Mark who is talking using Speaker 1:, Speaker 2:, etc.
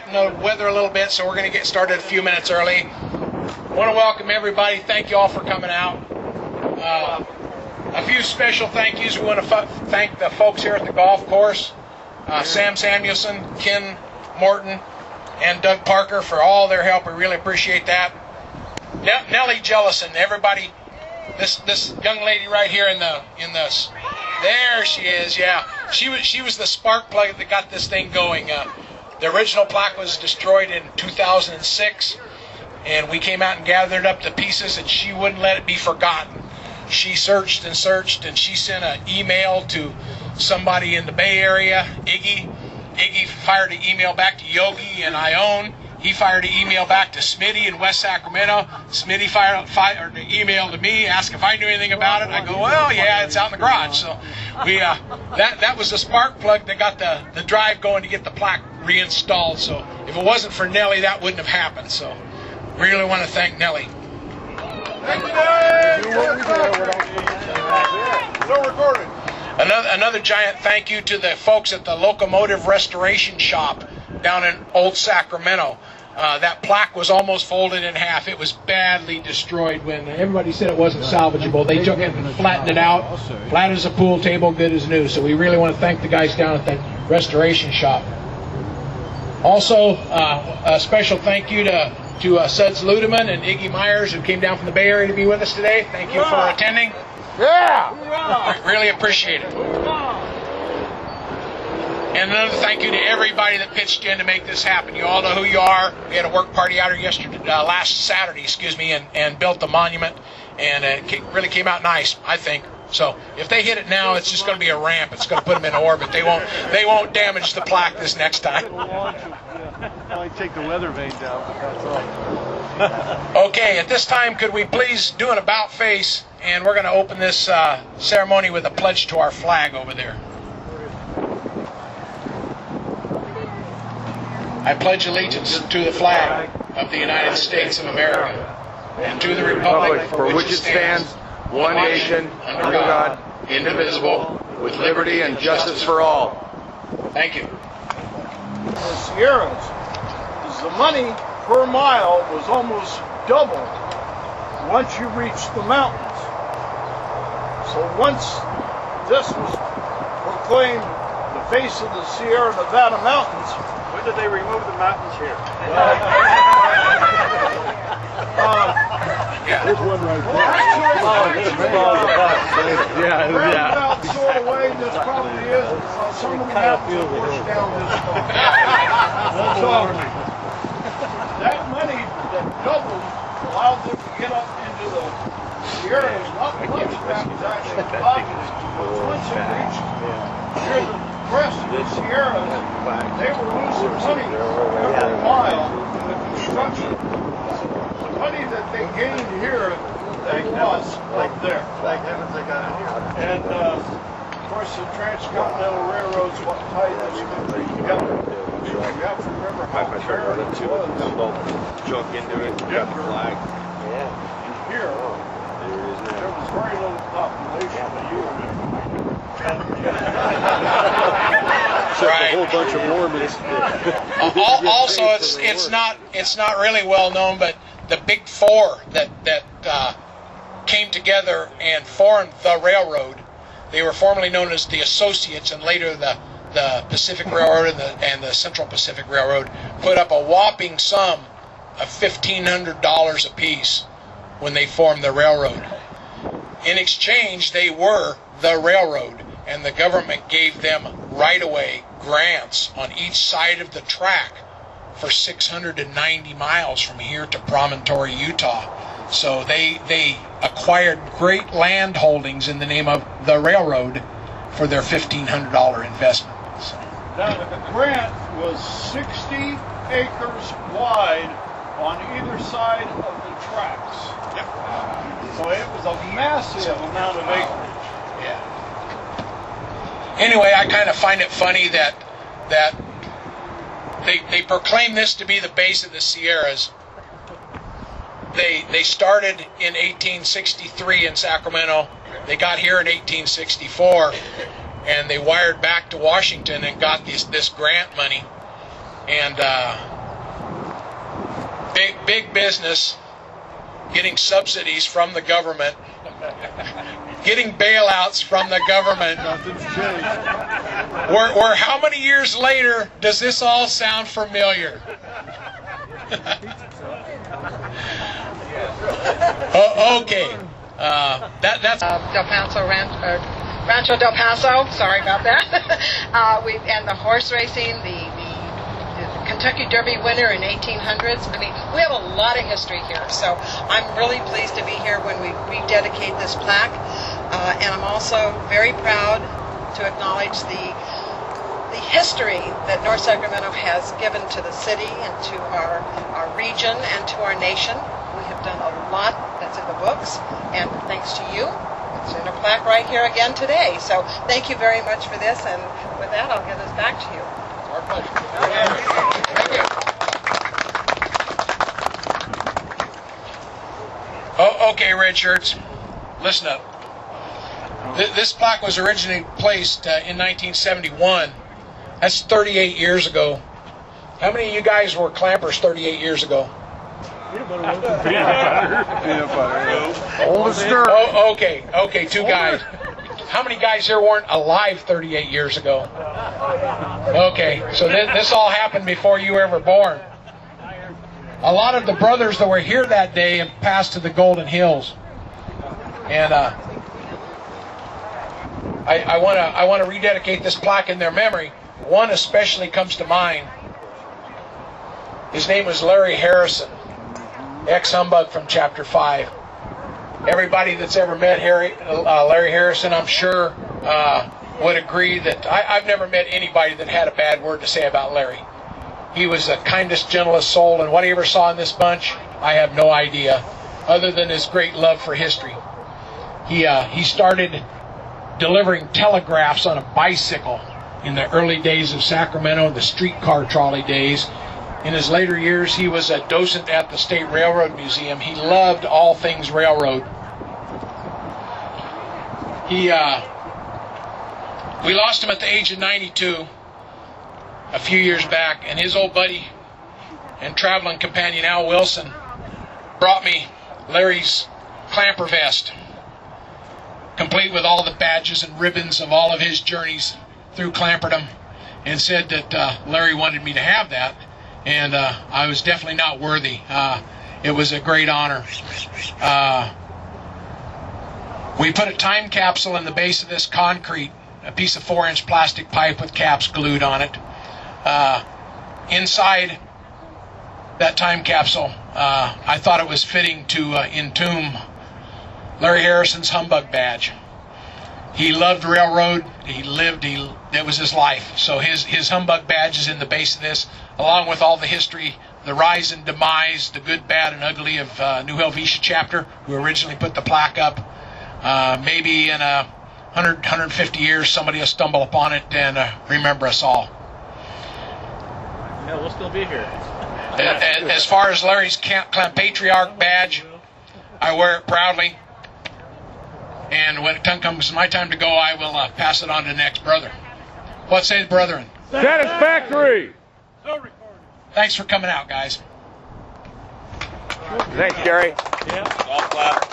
Speaker 1: sweating the weather a little bit, so we're going to get started a few minutes early. I want to welcome everybody. Thank you all for coming out. A few special thank yous. We want to thank the folks here at the golf course, Sam Samuelson, Ken Morton, and Doug Parker for all their help. We really appreciate that. Nellie Jellison, everybody. This young lady right here in the there she is. Yeah, she was the spark plug that got this thing going. The original plaque was destroyed in 2006, and we came out and gathered up the pieces, and she wouldn't let it be forgotten. She searched and searched, and she sent an email to somebody in the Bay Area, Iggy. Iggy fired an email back to Yogi and Ione. He fired an email back to Smitty in West Sacramento. Smitty fired an email to me, asked if I knew anything about it. I go, well, yeah, it's out in the garage. So we that was the spark plug that got the drive going to get the plaque reinstalled. So if it wasn't for Nellie, that wouldn't have happened. So really want to thank Nellie.
Speaker 2: Thank you, Dave. So recorded.
Speaker 1: Another giant thank you to the folks at the Locomotive Restoration Shop down in Old Sacramento. That plaque was almost folded in half. It was badly destroyed when everybody said it wasn't salvageable. They took it and flattened it out, flat as a pool table, good as new. So we really want to thank the guys down at that restoration shop. Also, a special thank you to Suds Ludeman and Iggy Myers, who came down from the Bay Area to be with us today. Thank you for attending.
Speaker 2: Yeah!
Speaker 1: Really appreciate it. And another thank you to everybody that pitched in to make this happen. You all know who you are. We had a work party out here last Saturday, and built the monument, and it really came out nice, I think. So if they hit it now, it's just going to be a ramp. It's going to put them in orbit. They won't damage the plaque this next time.
Speaker 3: Only take the weather vane down, but that's all.
Speaker 1: Okay, at this time, could we please do an about face, and we're going to open this ceremony with a pledge to our flag over there. I pledge allegiance to the flag of the United States of America and to the republic for which it stands, one nation, under God, indivisible, with liberty and justice for all. Thank you.
Speaker 2: The Sierras, the money per mile was almost double once you reached the mountains. So once this was proclaimed the face of the Sierra Nevada mountains,
Speaker 3: When did they remove the mountains here?
Speaker 2: there's one right there. Roundabout sort of way, this probably is. Some of them have to push down this one. So, that money that doubled allowed them to get up into the Sierras. Not much of that was actually positive. Once it reached near the crest of the Sierras, they were losing money every mile in the construction. The money that they gained here, they lost right there.
Speaker 3: Thank heavens they got it here.
Speaker 2: And of course, the Transcontinental Railroad's what tied this country together. You have to remember how terrible it was.
Speaker 3: Junk into it,
Speaker 2: Yep.
Speaker 3: got the flag.
Speaker 2: And here, there was very little population of you.
Speaker 1: Right.
Speaker 3: A whole bunch of Mormons.
Speaker 1: Also, it's not really well known, but the big four that came together and formed the railroad, they were formerly known as the Associates, and later the Pacific Railroad and the Central Pacific Railroad put up a whopping sum of $1,500 apiece when they formed the railroad. In exchange, they were the railroad, and the government gave them right-of-way grants on each side of the track for 690 miles from here to Promontory, Utah. So they acquired great land holdings in the name of the railroad for their $1,500 investment. So.
Speaker 2: Now, the grant was 60 acres wide on either side of the tracks.
Speaker 1: Yeah.
Speaker 2: So it was a massive amount of acreage.
Speaker 1: Yeah. Anyway, I kind of find it funny that they proclaim this to be the base of the Sierras. They started in 1863 in Sacramento. They got here in 1864, and they wired back to Washington and got this grant money. And big business, getting subsidies from the government, getting bailouts from the government.
Speaker 3: Nothing's changed.
Speaker 1: We're how many years later does this all sound familiar? Okay. That's
Speaker 4: Del Paso Rancho Del Paso. Sorry about that. And the horse racing, the Kentucky Derby winner in 1800s. I mean, we have a lot of history here. So I'm really pleased to be here when we rededicate this plaque. And I'm also very proud to acknowledge the history that North Sacramento has given to the city and to our region and to our nation. We have done a lot that's in the books, and thanks to you, it's in a plaque right here again today. So thank you very much for this, and with that, I'll give this back to you.
Speaker 1: our pleasure. Thank you. Oh, okay, red shirts, listen up. This plaque was originally placed in 1971. That's 38 years ago. How many of you guys were clampers 38 years ago?
Speaker 3: Peanut butter. Oldster.
Speaker 1: Oh, okay, two guys. How many guys here weren't alive 38 years ago? Okay, so this all happened before you were ever born. A lot of the brothers that were here that day have passed to the Golden Hills, and I want to rededicate this plaque in their memory. One especially comes to mind. His name was Larry Harrison, ex-humbug from Chapter 5. Everybody that's ever met Larry Harrison, I'm sure, would agree that I've never met anybody that had a bad word to say about Larry. He was the kindest, gentlest soul, and what he ever saw in this bunch, I have no idea, other than his great love for history. He started delivering telegraphs on a bicycle in the early days of Sacramento, the streetcar trolley days. In his later years, he was a docent at the State Railroad Museum. He loved all things railroad. We lost him at the age of 92 a few years back, and his old buddy and traveling companion Al Wilson brought me Larry's clamper vest, complete with all the badges and ribbons of all of his journeys through clamperdom, and said that Larry wanted me to have that, and I was definitely not worthy. It was a great honor. We put a time capsule in the base of this concrete, a piece of 4-inch plastic pipe with caps glued on it. Inside that time capsule, I thought it was fitting to entomb Larry Harrison's humbug badge. He loved railroad. That was his life. So his humbug badge is in the base of this, along with all the history, the rise and demise, the good, bad, and ugly of New Helvetia chapter, who originally put the plaque up. Maybe in 150 years, somebody will stumble upon it and remember us all.
Speaker 5: Yeah, we'll still be here.
Speaker 1: As far as Larry's Clampatriarch badge, I wear it proudly. And when it comes my time to go, I will pass it on to the next brother. What say the brethren?
Speaker 2: Satisfactory.
Speaker 1: Thanks for coming out, guys.
Speaker 6: Thanks, Gary.
Speaker 5: Yeah.
Speaker 6: Golf clap.